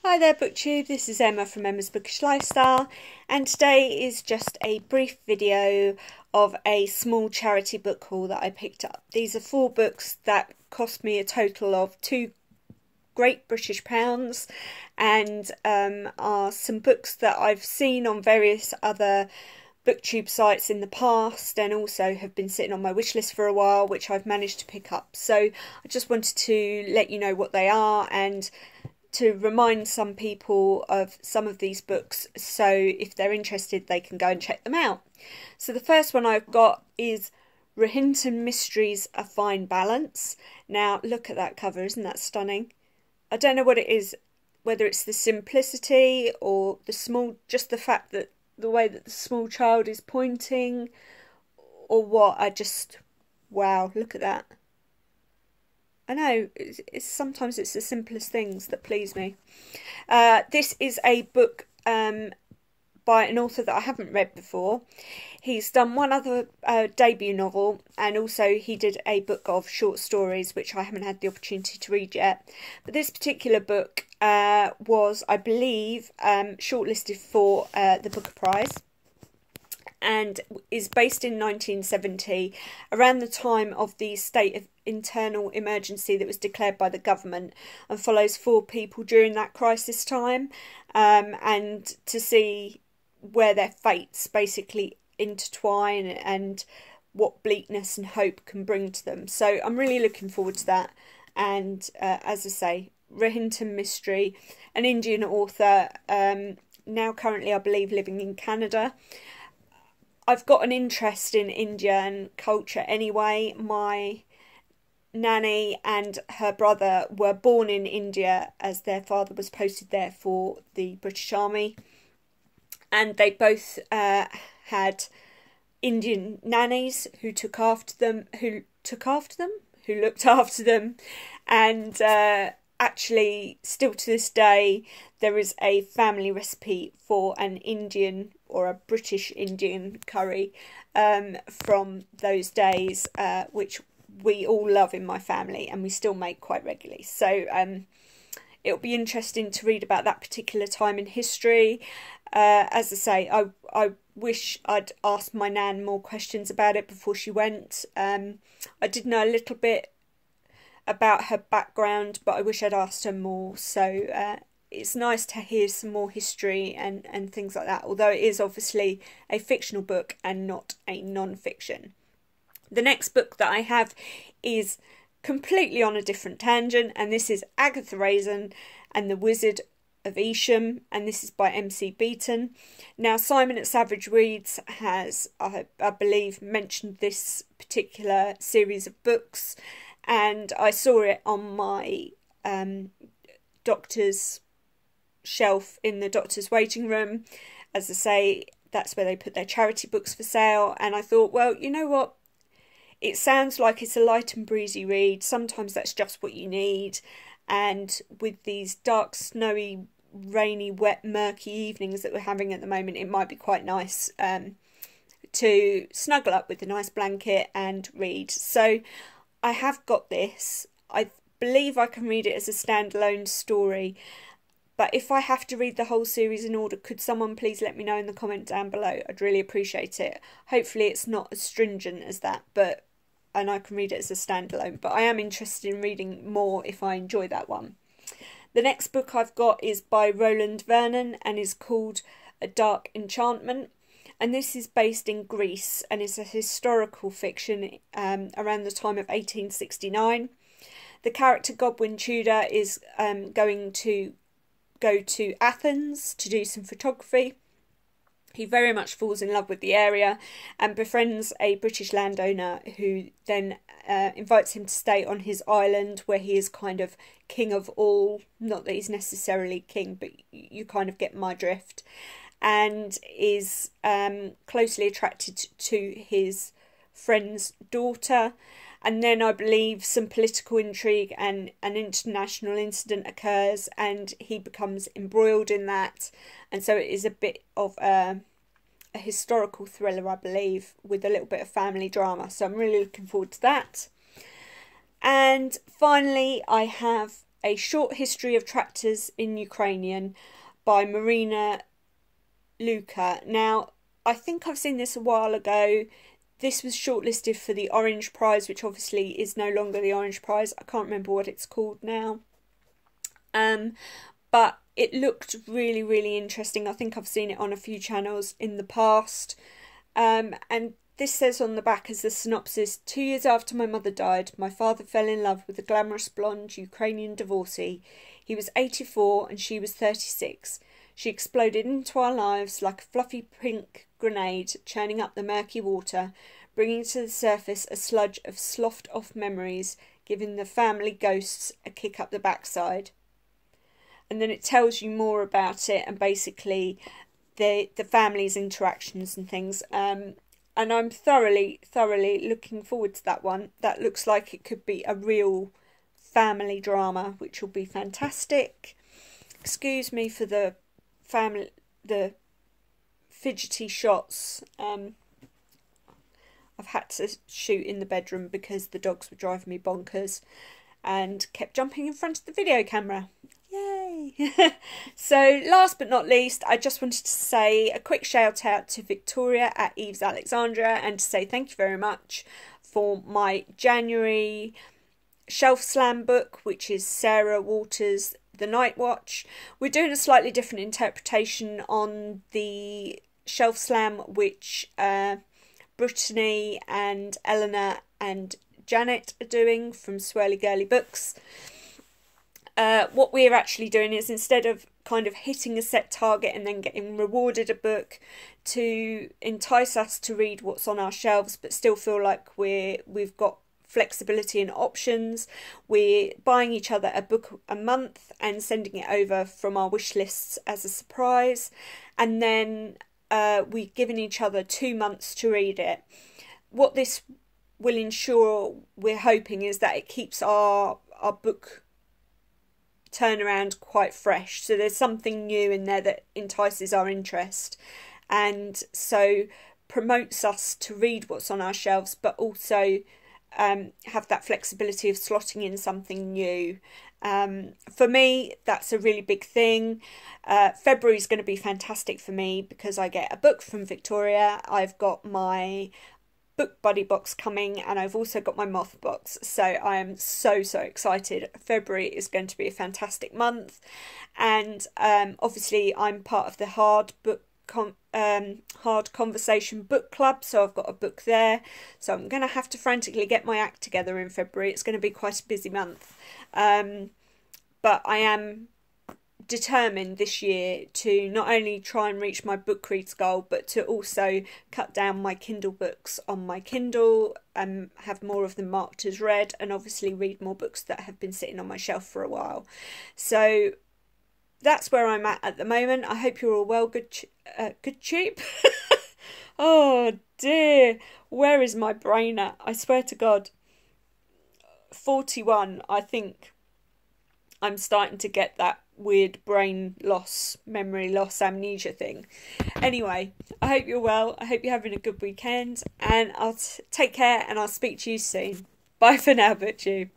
Hi there BookTube, this is Emma from Emma's Bookish Lifestyle, and today is just a brief video of a small charity book haul that I picked up. These are 4 books that cost me a total of £2 Great British pounds, and are some books that I've seen on various other BookTube sites in the past and also have been sitting on my wish list for a while, which I've managed to pick up. So I just wanted to let you know what they are and to remind some people of some of these books, so if they're interested they can go and check them out. So the first one I've got is Enchantment Mysteries: A Fine Balance. Now look at that cover, isn't that stunning? I don't know what it is, whether it's the simplicity or just the fact that the way that the small child is pointing, or what. Wow, look at that. I know, sometimes it's the simplest things that please me. This is a book by an author that I haven't read before. He's done one other debut novel, and also he did a book of short stories, which I haven't had the opportunity to read yet. But this particular book was, I believe, shortlisted for the Booker Prize, and is based in 1970, around the time of the state of internal emergency that was declared by the government, and follows 4 people during that crisis time, and to see where their fates basically intertwine and what bleakness and hope can bring to them. So I'm really looking forward to that. And as I say, Enchantment Mystery, an Indian author, now currently I believe living in Canada. I've got an interest in Indian culture anyway. My nanny and her brother were born in India, as their father was posted there for the British Army, and they both had Indian nannies who looked after them, and actually still to this day there is a family recipe for an Indian or a British Indian curry from those days, which we all love in my family and we still make quite regularly. So it'll be interesting to read about that particular time in history. As I say, I wish I'd asked my nan more questions about it before she went. I did know a little bit about her background, but I wish I'd asked her more. So it's nice to hear some more history and things like that, although it is obviously a fictional book and not a non-fiction. The next book that I have is completely on a different tangent, and this is Agatha Raisin and the Wizard of Isham, and this is by MC Beaton. Now Simon at Savage Reads has, I believe, mentioned this particular series of books, and I saw it on my doctor's shelf in the doctor's waiting room. As I say, that's where they put their charity books for sale, and I thought, well, you know what, it sounds like it's a light and breezy read. Sometimes that's just what you need, and with these dark, snowy, rainy, wet, murky evenings that we're having at the moment, it might be quite nice to snuggle up with a nice blanket and read. So I have got this. I believe I can read it as a standalone story, but if I have to read the whole series in order, could someone please let me know in the comment down below? I'd really appreciate it. Hopefully it's not as stringent as that, and I can read it as a standalone, but I am interested in reading more if I enjoy that one. The next book I've got is by Roland Vernon and is called A Dark Enchantment, and this is based in Greece and is a historical fiction around the time of 1869. The character Godwin Tudor is going to go to Athens to do some photography. He very much falls in love with the area and befriends a British landowner who then invites him to stay on his island, where he is kind of king of all. Not that he's necessarily king, but you kind of get my drift. And is closely attracted to his friend's daughter. And then I believe some political intrigue and an international incident occurs, and he becomes embroiled in that. And so it is a bit of a historical thriller, I believe, with a little bit of family drama. So I'm really looking forward to that. And finally, I have A Short History of Tractors in Ukrainian by Marina Luca. Now, I think I've seen this a while ago. This was shortlisted for the Orange Prize, which obviously is no longer the Orange Prize. I can't remember what it's called now. But it looked really, really interesting. I think I've seen it on a few channels in the past. And this says on the back as the synopsis, 2 years after my mother died, my father fell in love with a glamorous blonde Ukrainian divorcee. He was 84 and she was 36. She exploded into our lives like a fluffy pink grenade, churning up the murky water, bringing to the surface a sludge of sloughed off memories, giving the family ghosts a kick up the backside. And then it tells you more about it and basically the family's interactions and things. And I'm thoroughly looking forward to that one. That looks like it could be a real family drama, which will be fantastic. Excuse me for the fidgety shots. I've had to shoot in the bedroom because the dogs were driving me bonkers and kept jumping in front of the video camera. Yay! So last but not least, I just wanted to say a quick shout out to Victoria at Eve's Alexandra and to say thank you very much for my January Shelf Slam book, which is Sarah Waters' The Night Watch. We're doing a slightly different interpretation on the Shelf Slam, which Brittany and Eleanor and Janet are doing from Swirly Girly Books. What we're actually doing is, instead of kind of hitting a set target and then getting rewarded a book, to entice us to read what's on our shelves but still feel like we've got flexibility and options, we're buying each other a book a month and sending it over from our wish lists as a surprise, and then we've given each other 2 months to read it. What this will ensure, we're hoping, is that it keeps our book turnaround quite fresh, so there's something new in there that entices our interest and so promotes us to read what's on our shelves, but also have that flexibility of slotting in something new. For me, that's a really big thing. February is going to be fantastic for me because I get a book from Victoria. I've got my book buddy box coming and I've also got my moth box, so I am so excited. February is going to be a fantastic month, and obviously I'm part of the Hard Conversation book club, so I've got a book there, so I'm going to have to frantically get my act together in February. It's going to be quite a busy month, but I am determined this year to not only try and reach my book reads goal, but to also cut down my Kindle books on my Kindle and have more of them marked as read, and obviously read more books that have been sitting on my shelf for a while. So that's where I'm at the moment. I hope you're all well. Good cheap. Oh dear, where is my brain at? I swear to God, 41, I think I'm starting to get that weird brain loss, memory loss, amnesia thing. Anyway, I hope you're well. I hope you're having a good weekend, and I'll take care and I'll speak to you soon. Bye for now, BookTube.